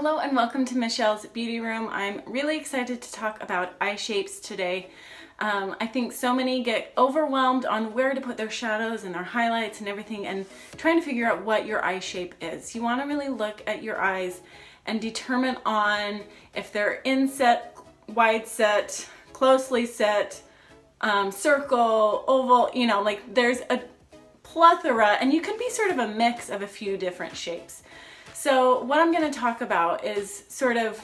Hello and welcome to Michelle's Beauty Room. I'm really excited to talk about eye shapes today. I think so many get overwhelmed on where to put their shadows and their highlights and everything and trying to figure out what your eye shape is. You want to really look at your eyes and determine on if they're inset, wide set, closely set, circle, oval, you know, like there's a plethora and you can be sort of a mix of a few different shapes. So what I'm going to talk about is sort of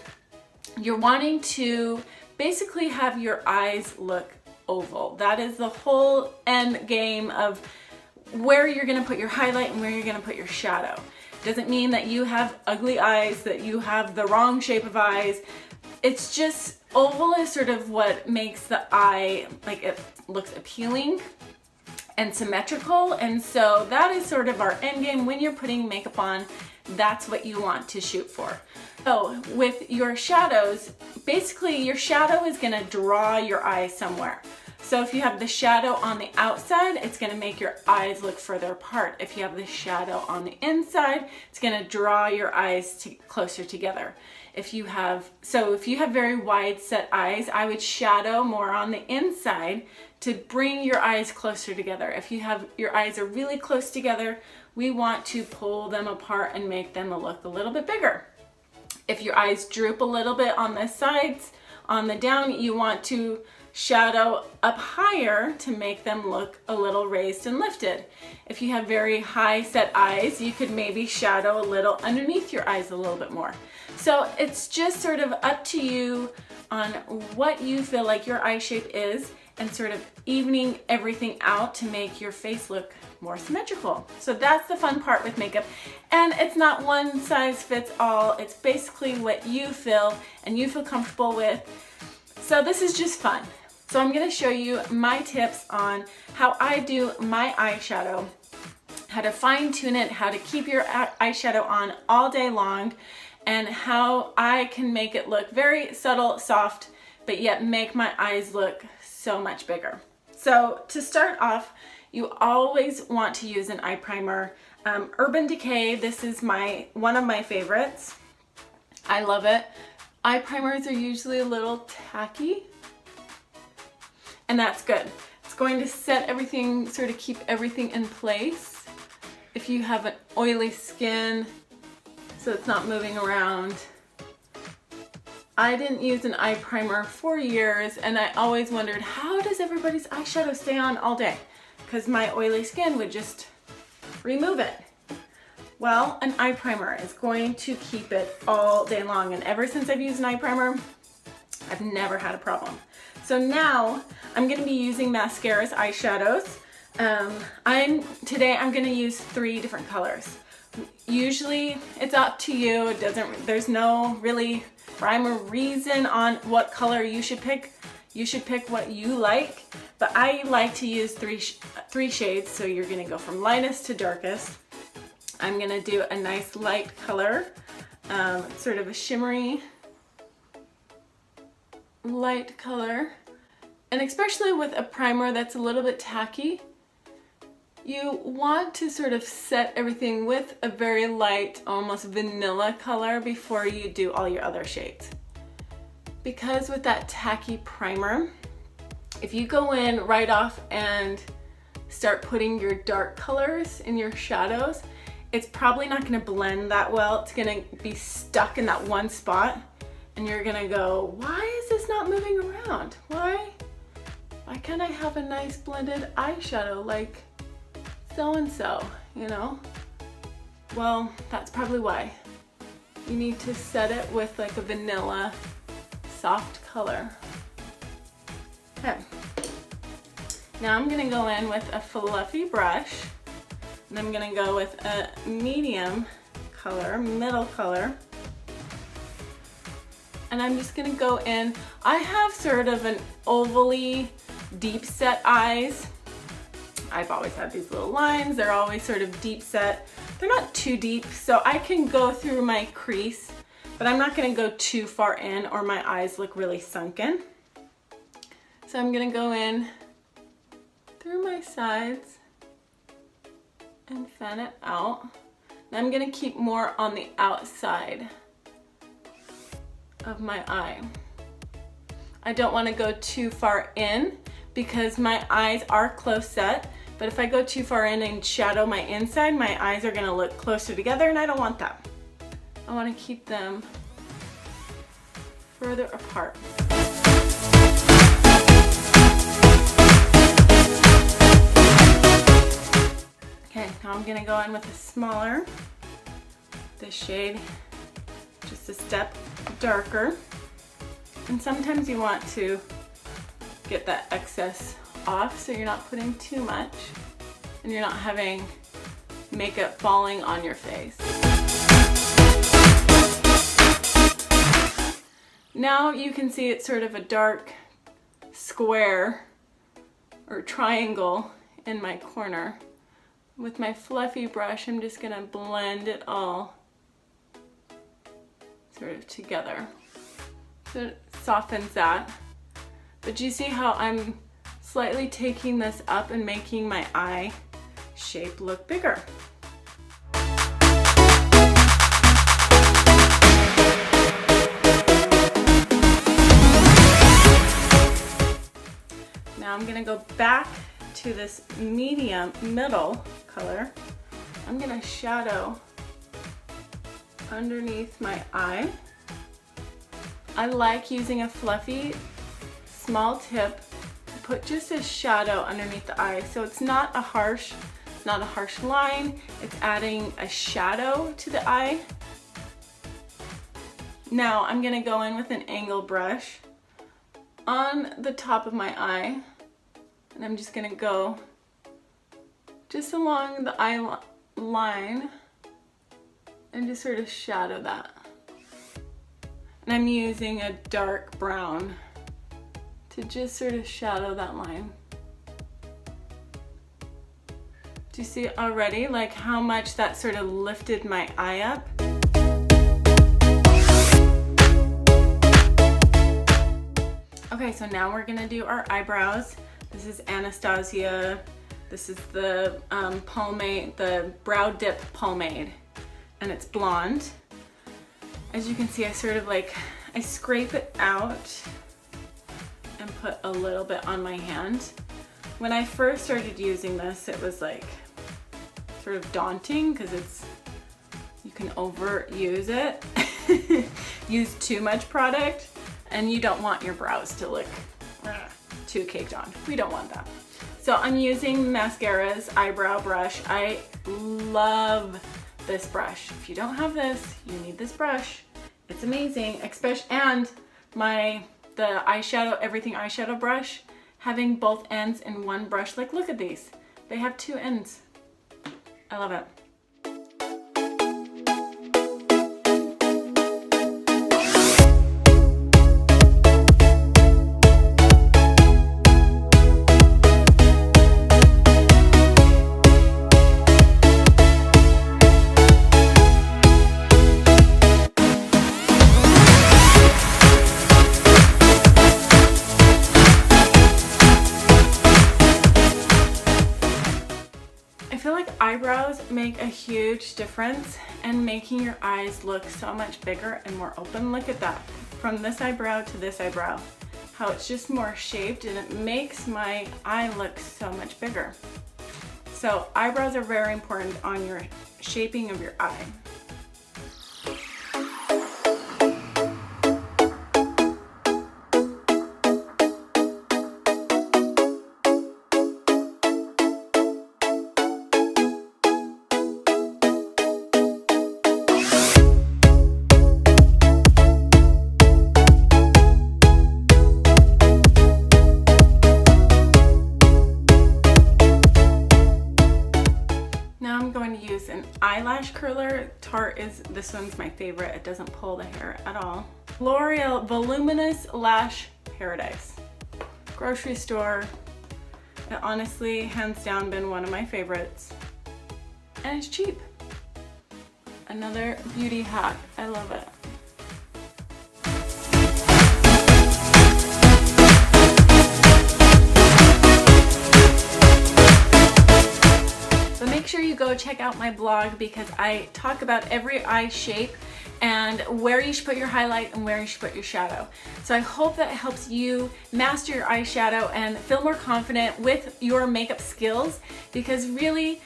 you're wanting to basically have your eyes look oval. That is the whole end game of where you're going to put your highlight and where you're going to put your shadow. Doesn't mean that you have ugly eyes, that you have the wrong shape of eyes. It's just oval is sort of what makes the eye, like it looks appealing and symmetrical. And so that is sort of our end game when you're putting makeup on. That's what you want to shoot for. So with your shadows, basically your shadow is going to draw your eye somewhere. So if you have the shadow on the outside, it's going to make your eyes look further apart. If you have the shadow on the inside, it's going to draw your eyes closer together. If you have very wide set eyes, I would shadow more on the inside to bring your eyes closer together. If your eyes are really close together, we want to pull them apart and make them look a little bit bigger. If your eyes droop a little bit on the sides, on the down, you want to shadow up higher to make them look a little raised and lifted. If you have very high set eyes, you could maybe shadow a little underneath your eyes a little bit more. So it's just sort of up to you on what you feel like your eye shape is and sort of evening everything out to make your face look more symmetrical. So that's the fun part with makeup. And it's not one size fits all. It's basically what you feel and you feel comfortable with. So this is just fun. So I'm going to show you my tips on how I do my eyeshadow, how to fine tune it, how to keep your eyeshadow on all day long, and how I can make it look very subtle, soft, but yet make my eyes look so much bigger. So to start off, you always want to use an eye primer. Urban Decay, this is one of my favorites. I love it. Eye primers are usually a little tacky, and that's good. It's going to set everything, sort of keep everything in place. If you have an oily skin, so it's not moving around. I didn't use an eye primer for years, and I always wondered, how does everybody's eyeshadow stay on all day? Because my oily skin would just remove it. Well, an eye primer is going to keep it all day long, and ever since I've used an eye primer, I've never had a problem. So now I'm going to be using mascaras, eyeshadows. Today I'm going to use 3 different colors. Usually it's up to you. There's no really rhyme or reason on what color you should pick. You should pick what you like, but I like to use three shades. So you're going to go from lightest to darkest. I'm going to do a nice light color, sort of a shimmery light color. And especially with a primer that's a little bit tacky, you want to sort of set everything with a very light, almost vanilla color before you do all your other shades. Because with that tacky primer, if you go in right off and start putting your dark colors in your shadows, it's probably not going to blend that well. It's going to be stuck in that one spot, and you're going to go, why is this not moving around? Why can't I have a nice blended eyeshadow like so-and-so, you know? Well, that's probably why. You need to set it with like a vanilla soft color. Okay. Now I'm gonna go in with a fluffy brush, and I'm gonna go with a medium color, middle color. And I'm just gonna go in. I have sort of an ovally deep set eyes. I've always had these little lines. They're always sort of deep set. They're not too deep, so I can go through my crease, but I'm not gonna go too far in or my eyes look really sunken. So I'm gonna go in through my sides and fan it out. And I'm gonna keep more on the outside of my eye. I don't want to go too far in because my eyes are close set, but if I go too far in and shadow my inside, my eyes are going to look closer together, and I don't want that. I want to keep them further apart. Okay, now I'm going to go in with a smaller, this shade, just a step darker. And sometimes you want to get that excess off so you're not putting too much and you're not having makeup falling on your face. Now you can see it's sort of a dark square or triangle in my corner. With my fluffy brush, I'm just gonna blend it all sort of together. So it softens that. But you see how I'm slightly taking this up and making my eye shape look bigger. Now I'm gonna go back to this middle color. I'm gonna shadow underneath my eye. I like using a fluffy small tip to put just a shadow underneath the eye, so it's not a harsh line, it's adding a shadow to the eye. Now I'm gonna go in with an angle brush on the top of my eye, and I'm just gonna go just along the eye line and just sort of shadow that. And I'm using a dark brown to just sort of shadow that line. Do you see already like how much that sort of lifted my eye up? Okay, so now we're gonna do our eyebrows. This is Anastasia. This is the pomade, the brow dip pomade, and it's blonde. As you can see, I sort of I scrape it out and put a little bit on my hand. When I first started using this, it was like sort of daunting because you can overuse it, use too much product, and you don't want your brows to look too caked on. We don't want that. So I'm using Maskcara's eyebrow brush. I love this brush. If you don't have this, you need this brush. It's amazing, especially, and the eyeshadow, everything eyeshadow brush, having both ends in one brush. Like, look at these. They have two ends. I love it. Eyebrows make a huge difference in making your eyes look so much bigger and more open. Look at that, from this eyebrow to this eyebrow, how it's just more shaped, and it makes my eye look so much bigger. So eyebrows are very important on your shaping of your eye. Eyelash curler. Tarte this one's my favorite. It doesn't pull the hair at all. Loreal Voluminous Lash Paradise. Grocery store. It honestly, hands down, been one of my favorites. And it's cheap. Another beauty hack. I love it. Make sure you go check out my blog because I talk about every eye shape and where you should put your highlight and where you should put your shadow. So I hope that helps you master your eyeshadow and feel more confident with your makeup skills, because really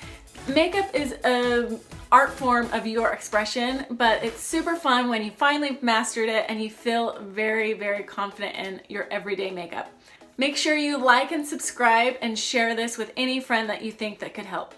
makeup is an art form of your expression, but it's super fun when you finally mastered it and you feel very, very confident in your everyday makeup. Make sure you like and subscribe and share this with any friend that you think that could help.